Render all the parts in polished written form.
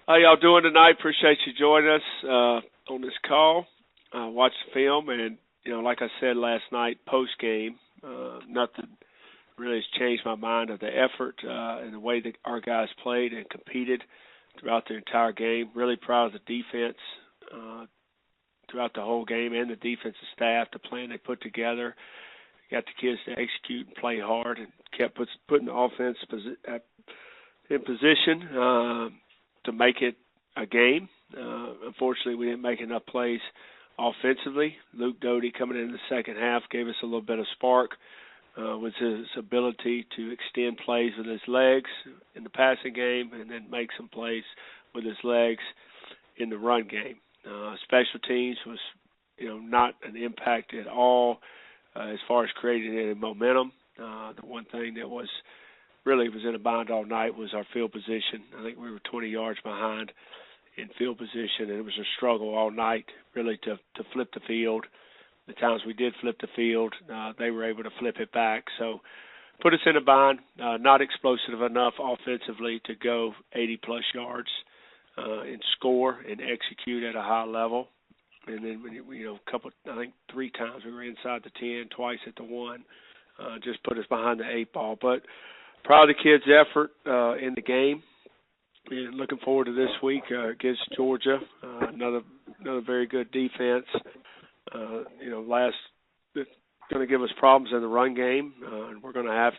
How y'all doing tonight? Appreciate you joining us on this call. Watched the film, and like I said last night, post game, nothing really has changed my mind of the effort and the way that our guys played and competed throughout the entire game. Really proud of the defense throughout the whole game and the defensive staff, the plan they put together. Got the kids to execute and play hard, and kept putting the offense in position to make it a game. Unfortunately, we didn't make enough plays offensively. Luke Doty coming in the second half gave us a little bit of spark with his ability to extend plays with his legs in the passing game and then make some plays with his legs in the run game. Special teams was, not an impact at all as far as creating any momentum. The one thing that was in a bind all night was our field position. I think we were 20 yards behind in field position, and it was a struggle all night really to flip the field. The times we did flip the field, they were able to flip it back. So put us in a bind, not explosive enough offensively to go 80-plus yards and score and execute at a high level. And then, I think 3 times we were inside the 10, twice at the 1, just put us behind the 8 ball. But proud of the kids' effort in the game, and looking forward to this week against Georgia. Another very good defense. It's going to give us problems in the run game, and we're going to have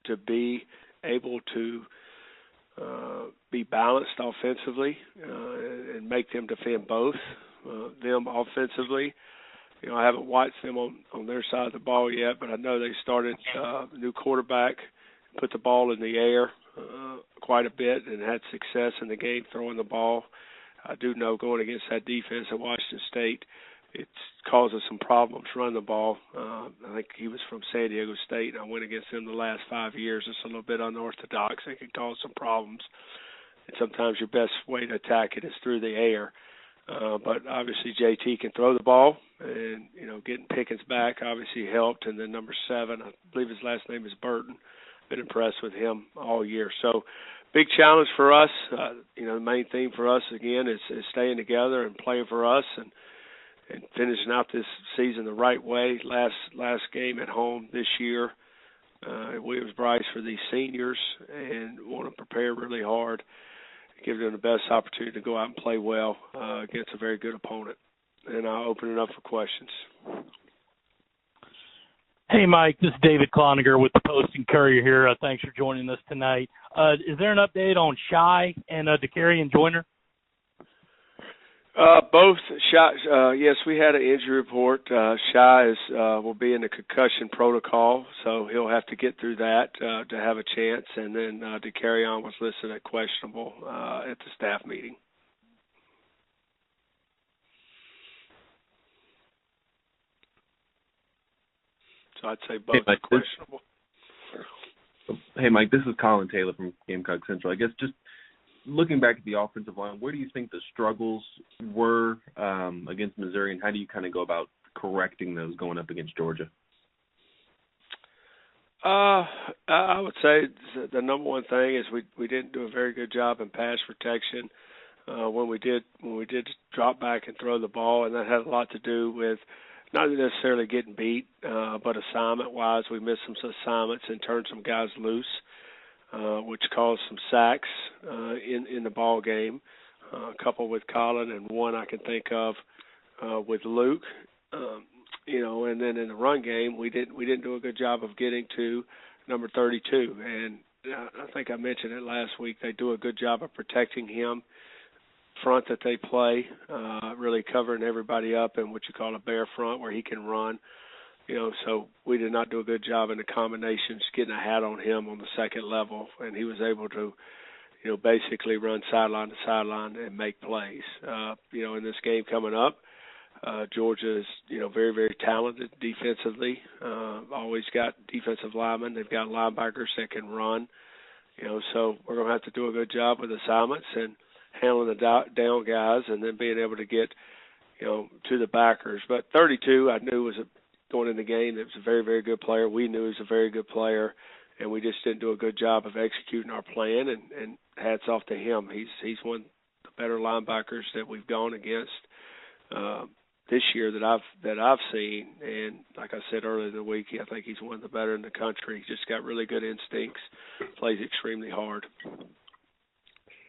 to be able to be balanced offensively and make them defend both them offensively. I haven't watched them on their side of the ball yet, but I know they started a new quarterback, put the ball in the air quite a bit and had success in the game throwing the ball. I do know going against that defense at Washington State, it's caused us some problems running the ball. I think he was from San Diego State, and I went against him the last 5 years. It's a little bit unorthodox. It can cause some problems. And sometimes your best way to attack it is through the air. But obviously JT can throw the ball, and, getting Pickens back obviously helped. And then number 7, I believe his last name is Burton. Been impressed with him all year. So big challenge for us. The main thing for us, again, is staying together and playing for us and finishing out this season the right way. Last game at home this year at Williams-Brice for these seniors, and want to prepare really hard, give them the best opportunity to go out and play well against a very good opponent. And I'll open it up for questions. Hey, Mike, this is David Cloninger with the Post and Courier here. Thanks for joining us tonight. Is there an update on Shy and DeCarry and Joyner? Both. Shy, yes, we had an injury report. Shy will be in the concussion protocol, so he'll have to get through that to have a chance. And then DeCarry was listed at questionable at the staff meeting. So I'd say both are questionable. Hey, Mike, this is Colin Taylor from Gamecock Central. I guess just looking back at the offensive line, where do you think the struggles were against Missouri, and how do you kind of go about correcting those going up against Georgia? I would say the number one thing is we didn't do a very good job in pass protection when we did drop back and throw the ball, and that had a lot to do with not necessarily getting beat, but assignment-wise, we missed some assignments and turned some guys loose, which caused some sacks in the ball game, a couple with Colin and one I can think of with Luke. And then in the run game, we didn't do a good job of getting to number 32. And I think I mentioned it last week. They do a good job of protecting him. Front that they play, really covering everybody up in what you call a bare front where he can run. So we did not do a good job in the combinations, getting a hat on him on the second level, and he was able to, basically run sideline to sideline and make plays. In this game coming up, Georgia is, very, very talented defensively. Always got defensive linemen. They've got linebackers that can run. So we're going to have to do a good job with assignments and handling the down guys, and then being able to get, to the backers. But 32, I knew was going in the game. It was a very, very good player. We knew he was a very good player, and we just didn't do a good job of executing our plan. And hats off to him. He's one better linebackers that we've gone against this year that I've seen. And like I said earlier in the week, I think he's one of the better in the country. He's just got really good instincts, plays extremely hard.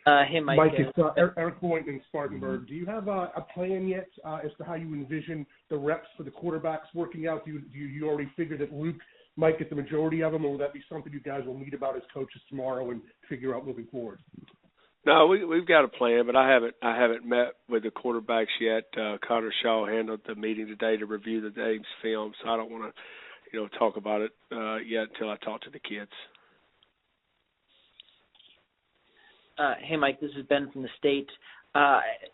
Hey, Mike. It's Eric Boynton in Spartanburg. Do you have a plan yet as to how you envision the reps for the quarterbacks working out? Do you already figure that Luke might get the majority of them, or will that be something you guys will meet about as coaches tomorrow and figure out moving forward? No, we've got a plan, but I haven't met with the quarterbacks yet. Connor Shaw handled the meeting today to review the game's film, so I don't want to, talk about it yet until I talk to the kids. Hey, Mike, this is Ben from the State.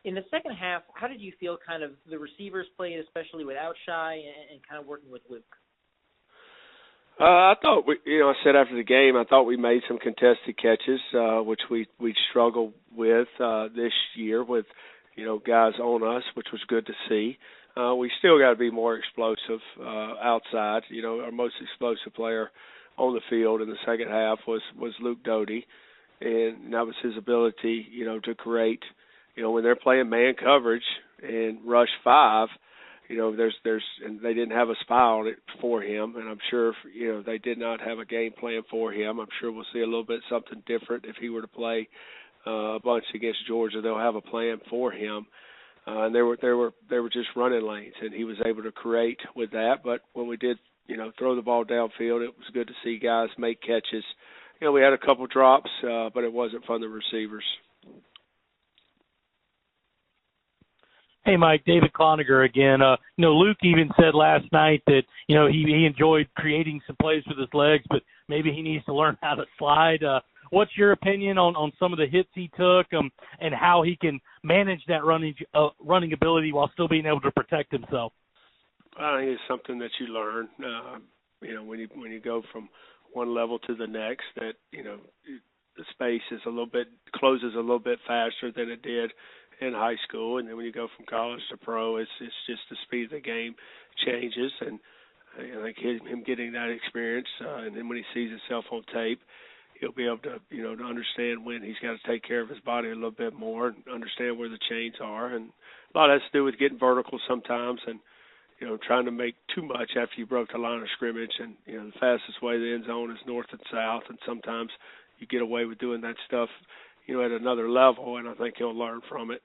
In the second half, how did you feel kind of the receivers played, especially without Shy and kind of working with Luke? I thought, I said after the game, I thought we made some contested catches, which we struggled with this year with, guys on us, which was good to see. We still got to be more explosive outside. Our most explosive player on the field in the second half was Luke Doty. And that was his ability, to create, when they're playing man coverage and rush 5, and they didn't have a spy on it for him. And I'm sure, they did not have a game plan for him. I'm sure we'll see a little bit something different if he were to play a bunch against Georgia. They'll have a plan for him. And they were just running lanes, and he was able to create with that. But when we did, throw the ball downfield, it was good to see guys make catches. We had a couple drops, but it wasn't from the receivers. Hey, Mike, David Cloninger again. Luke even said last night that, he enjoyed creating some plays with his legs, but maybe he needs to learn how to slide. What's your opinion on some of the hits he took and how he can manage that running ability while still being able to protect himself? I think it's something that you learn, when you go from one level to the next, that the space is closes a little bit faster than it did in high school, and then when you go from college to pro, it's just the speed of the game changes, and I think him getting that experience, and then when he sees himself on tape, he'll be able to to understand when he's got to take care of his body a little bit more and understand where the chains are, and a lot has to do with getting vertical sometimes and trying to make too much after you broke the line of scrimmage. And, the fastest way to the end zone is north and south, and sometimes you get away with doing that stuff, at another level, and I think he'll learn from it.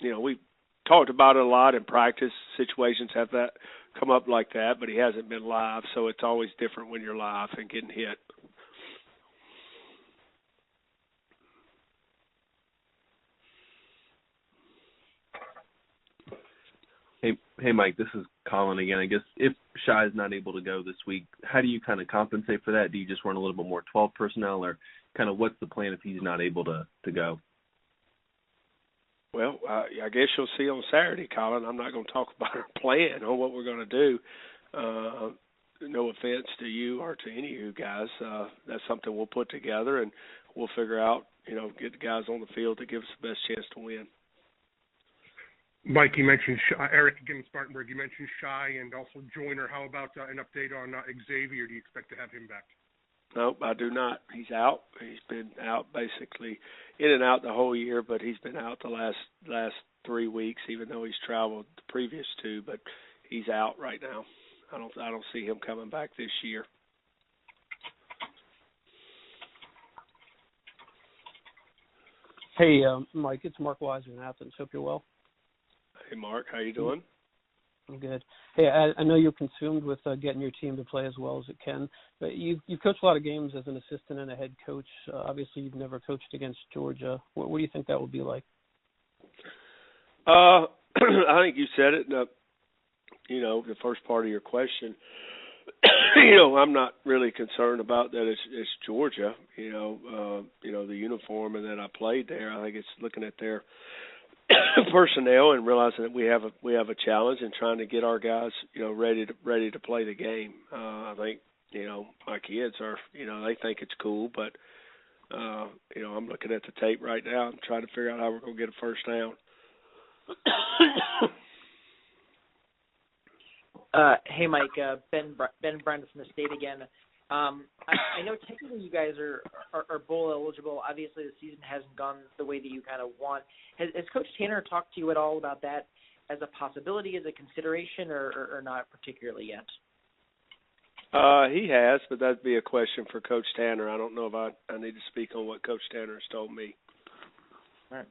We talked about it a lot in practice. Situations have that come up like that, but he hasn't been live, so it's always different when you're live and getting hit. Hey, Mike, this is Colin again. I guess if Shy is not able to go this week, how do you kind of compensate for that? Do you just run a little bit more 12 personnel, or kind of what's the plan if he's not able to go? Well, I guess you'll see on Saturday, Colin. I'm not going to talk about our plan on what we're going to do. No offense to you or to any of you guys. That's something we'll put together, and we'll figure out, get the guys on the field to give us the best chance to win. Mike, you mentioned Eric again in Spartanburg. You mentioned Shy and also Joyner. How about an update on Xavier? Do you expect to have him back? No, I do not. He's out. He's been out basically in and out the whole year, but he's been out the last 3 weeks, even though he's traveled the previous 2. But he's out right now. I don't see him coming back this year. Hey, Mike, it's Mark Weiser in Athens. Hope you're well. Hey, Mark, how you doing? I'm good. Hey, I know you're consumed with getting your team to play as well as it can, but you've coached a lot of games as an assistant and a head coach. Obviously, you've never coached against Georgia. What do you think that will be like? I think you said it in the first part of your question. I'm not really concerned about that. It's Georgia. The uniform and that I played there. I think it's looking at their personnel and realizing that we have a challenge and trying to get our guys, ready to play the game. I think, my kids are, they think it's cool, but I'm looking at the tape right now and trying to figure out how we're going to get a first down. Hey, Mike, Ben Brandon from the State again. I know technically you guys are bowl eligible. Obviously, the season hasn't gone the way that you kind of want. Has Coach Tanner talked to you at all about that as a possibility, as a consideration, or not particularly yet? He has, but that'd be a question for Coach Tanner. I don't know if I need to speak on what Coach Tanner has told me. All right.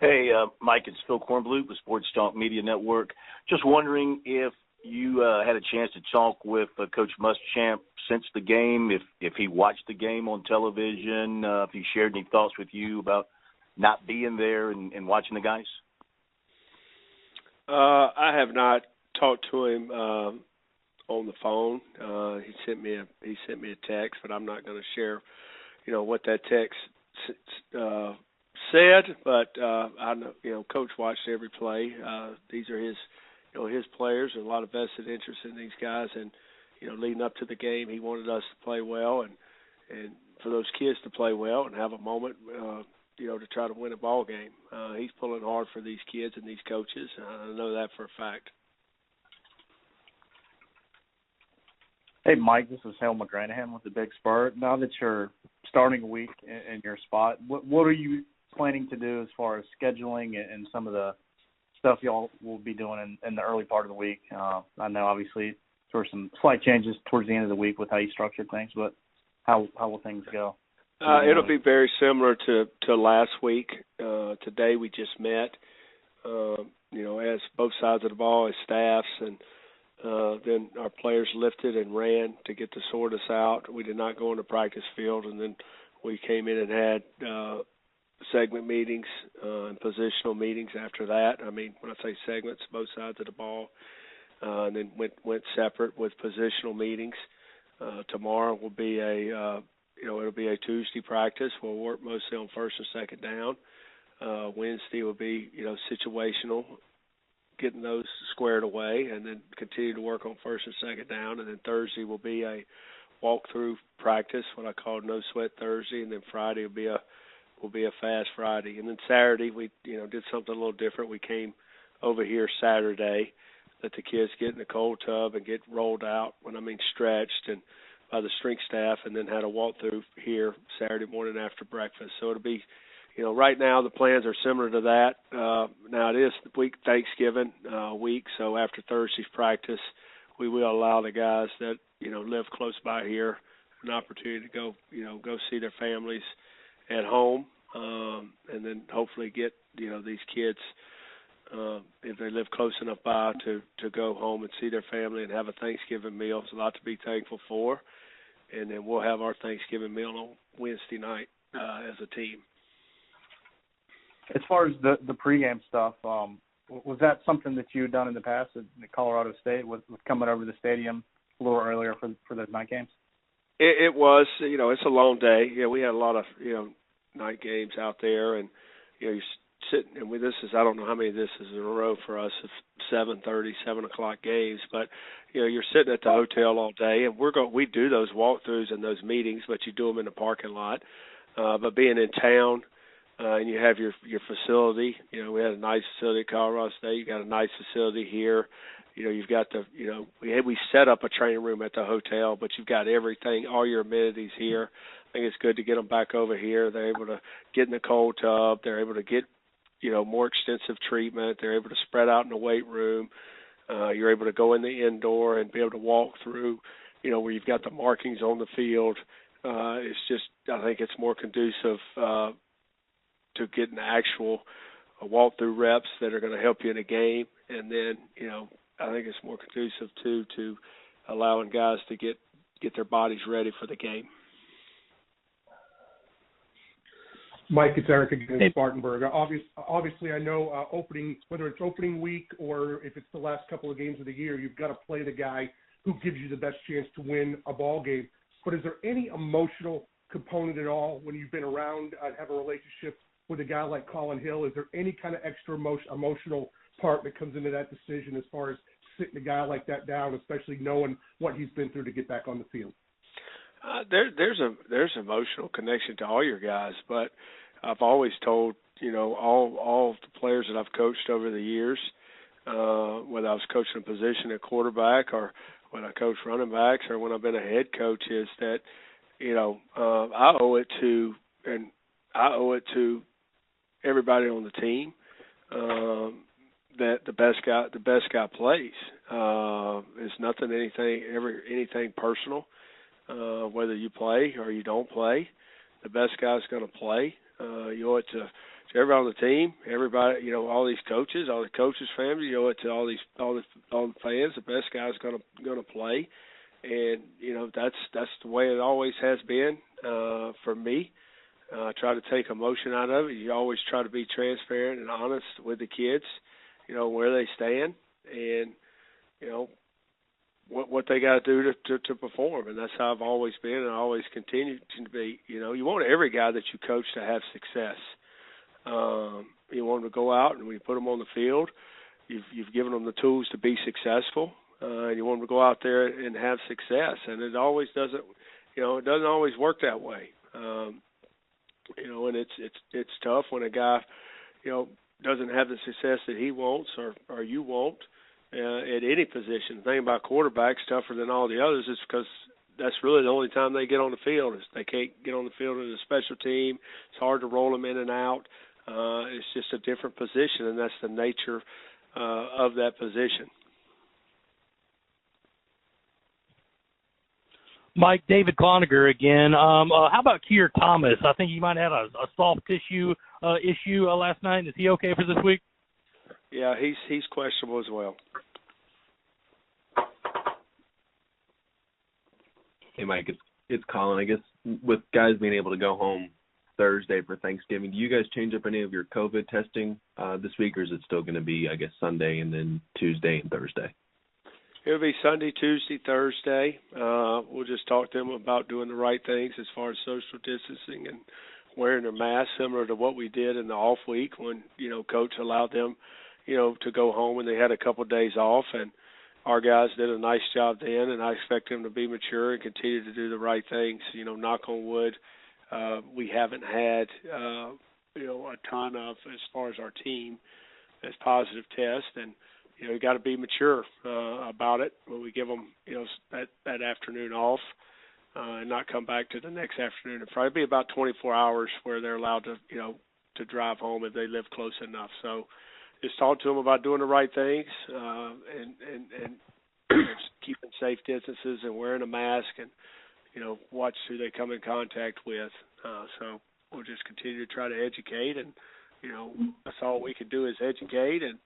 Hey, Mike, it's Phil Kornblut with Sports Talk Media Network. Just wondering if you had a chance to talk with Coach Muschamp since the game, if he watched the game on television, if he shared any thoughts with you about not being there and watching the guys. I have not talked to him on the phone. He sent me a text, but I'm not going to share, what that text said. But I know, Coach watched every play. These are his players, and a lot of vested interest in these guys. And leading up to the game, he wanted us to play well, and for those kids to play well and have a moment, to try to win a ball game. He's pulling hard for these kids and these coaches. I know that for a fact. Hey, Mike, this is Hale McGranahan with the Big Spur. Now that you're starting a week in your spot, what are you planning to do as far as scheduling and some of the stuff y'all will be doing in the early part of the week? I know, obviously, there were some slight changes towards the end of the week with how you structured things, but how will things go? It'll be very similar to last week. Today we just met, as both sides of the ball, as staffs, and then our players lifted and ran to get to sort us out. We did not go on the practice field, and then we came in and had segment meetings and positional meetings after that. I mean, when I say segments, both sides of the ball, and then went separate with positional meetings. Tomorrow will be it'll be a Tuesday practice. We'll work mostly on first and second down. Wednesday will be, situational, getting those squared away, and then continue to work on first and second down. And then Thursday will be a walkthrough practice, what I call no sweat Thursday, and then Friday will be a fast Friday. And then Saturday we, did something a little different. We came over here Saturday, let the kids get in the cold tub and get rolled out, stretched and by the strength staff, and then had a walkthrough here Saturday morning after breakfast. So it'll be, right now the plans are similar to that. Now it is Thanksgiving week, so after Thursday's practice, we will allow the guys that, live close by here an opportunity to go see their families at home, and then hopefully get, these kids, if they live close enough by, to go home and see their family and have a Thanksgiving meal. It's a lot to be thankful for. And then we'll have our Thanksgiving meal on Wednesday night as a team. As far as the pregame stuff, was that something that you had done in the past at Colorado State with coming over to the stadium a little earlier for those night games? It was, it's a long day. Yeah, we had a lot of, night games out there, and, you're sitting, and this is, I don't know how many of this is in a row for us, of 7:30, 7 o'clock games, but, you're sitting at the hotel all day, and we do those walkthroughs and those meetings, but you do them in the parking lot. But being in town, and you have your facility, we had a nice facility at Colorado State. You got a nice facility here. You've got we set up a training room at the hotel, but you've got everything, all your amenities here. I think it's good to get them back over here. They're able to get in the cold tub. They're able to get, more extensive treatment. They're able to spread out in the weight room. You're able to go in the indoor and be able to walk through, where you've got the markings on the field. It's just, I think it's more conducive to getting the actual walkthrough reps that are going to help you in a game. And then, I think it's more conducive, too, to allowing guys to get their bodies ready for the game. Mike, it's Eric again in Spartanburg. Obviously, I know whether it's opening week or if it's the last couple of games of the year, you've got to play the guy who gives you the best chance to win a ball game. But is there any emotional component at all when you've been around and have a relationship with a guy like Colin Hill? Is there any kind of extra emotional part that comes into that decision as far as sitting a guy like that down, especially knowing what he's been through to get back on the field? There's emotional connection to all your guys, but I've always told all the players that I've coached over the years, whether I was coaching a position at quarterback or when I coach running backs or when I've been a head coach, is that, I owe it to everybody on the team that the best guy plays. It's anything personal. Whether you play or you don't play, the best guy's going to play. You owe it to everybody on the team, everybody, all these coaches, all the coaches' families. You owe it to all the fans. The best guy's going to play, and that's the way it always has been for me. I try to take emotion out of it. You always try to be transparent and honest with the kids, where they stand and what they got to do to perform, and that's how I've always been and I always continue to be. You want every guy that you coach to have success. You want them to go out, and when you put them on the field, you've given them the tools to be successful, and you want them to go out there and have success. And it always doesn't, it doesn't always work that way. And it's tough when a guy, doesn't have the success that he wants or you want at any position. The thing about quarterbacks tougher than all the others is because that's really the only time they get on the field. Is they can't get on the field in a special team. It's hard to roll them in and out. It's just a different position, and that's the nature of that position. Mike, David Cloninger again. How about Keir Thomas? I think he might have had a soft tissue issue last night. Is he okay for this week? Yeah, he's questionable as well. Hey, Mike, it's Colin. I guess with guys being able to go home Thursday for Thanksgiving, do you guys change up any of your COVID testing this week, or is it still going to be, I guess, Sunday and then Tuesday and Thursday? It'll be Sunday, Tuesday, Thursday. We'll just talk to them about doing the right things as far as social distancing and wearing their masks, similar to what we did in the off week when, Coach allowed them, to go home and they had a couple of days off. And our guys did a nice job then, and I expect them to be mature and continue to do the right things. Knock on wood, we haven't had, a ton of, as far as our team, as positive tests. And, you got to be mature about it when we give them, that afternoon off and not come back to the next afternoon. It'll probably be about 24 hours where they're allowed to, to drive home if they live close enough. So just talk to them about doing the right things and keeping safe distances and wearing a mask and, watch who they come in contact with. So we'll just continue to try to educate, and, that's all we can do is educate, and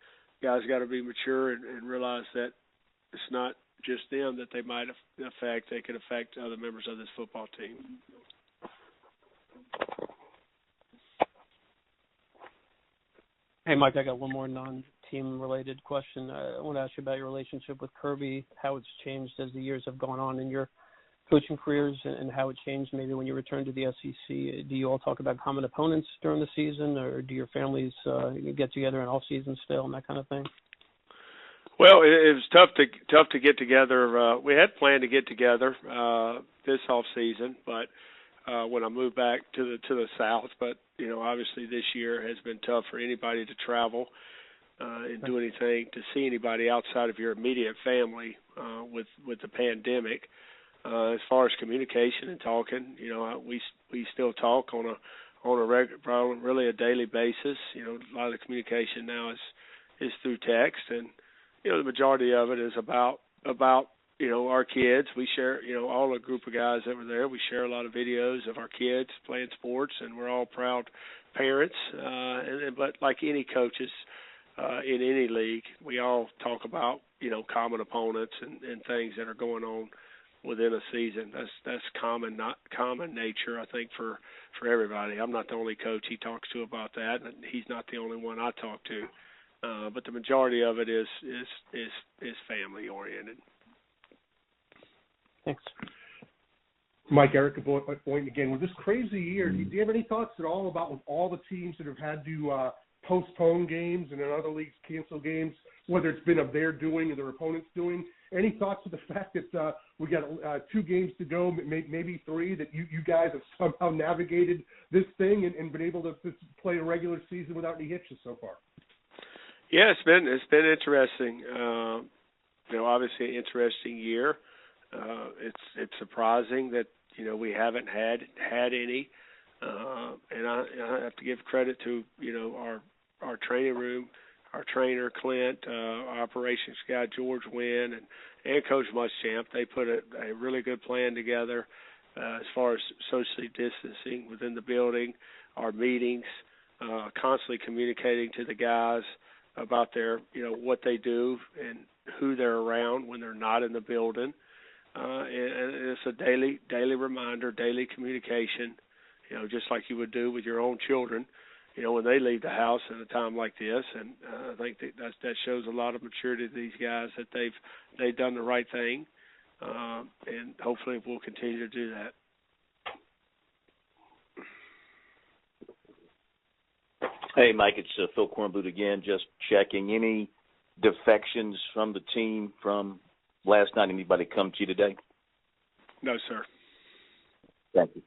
guys got to be mature and realize that it's not just them that they might affect. They could affect other members of this football team. Hey, Mike, I got one more non-team related question. I want to ask you about your relationship with Kirby, how it's changed as the years have gone on in your coaching careers, and how it changed maybe when you returned to the SEC. Do you all talk about common opponents during the season, or do your families get together in off-season still and that kind of thing? Well, it was tough to get together. We had planned to get together this off season, but when I moved back to the South, but obviously this year has been tough for anybody to travel and do anything to see anybody outside of your immediate family with the pandemic. As far as communication and talking, we still talk on a regular, really a daily basis. A lot of the communication now is through text, and the majority of it is about our kids. We share, all the group of guys that were there. We share a lot of videos of our kids playing sports, and we're all proud parents. But like any coaches in any league, we all talk about common opponents and things that are going on within a season. That's common nature, I think, for everybody. I'm not the only coach he talks to about that, and he's not the only one I talk to. But the majority of it is family oriented. Thanks. Mike, Eric, Boynton again. With this crazy year, do you have any thoughts at all about with all the teams that have had to postpone games and in other leagues cancel games, whether it's been of their doing or their opponent's doing? Any thoughts of the fact that we got 2 games to go, maybe 3, that you guys have somehow navigated this thing and been able to play a regular season without any hitches so far? Yeah, it's been interesting. Obviously an interesting year. It's surprising that we haven't had any, and I have to give credit to our training room, our trainer Clint, our operations guy George Wynn, and Coach Muschamp. They put a really good plan together as far as socially distancing within the building, our meetings, constantly communicating to the guys about their what they do and who they're around when they're not in the building. And it's a daily reminder, daily communication, just like you would do with your own children, when they leave the house at a time like this. And I think that shows a lot of maturity to these guys, that they've done the right thing, and hopefully we'll continue to do that. Hey, Mike, it's Phil Kornblut again, just checking. Any defections from the team from last night? Anybody come to you today? No, sir. Thank you.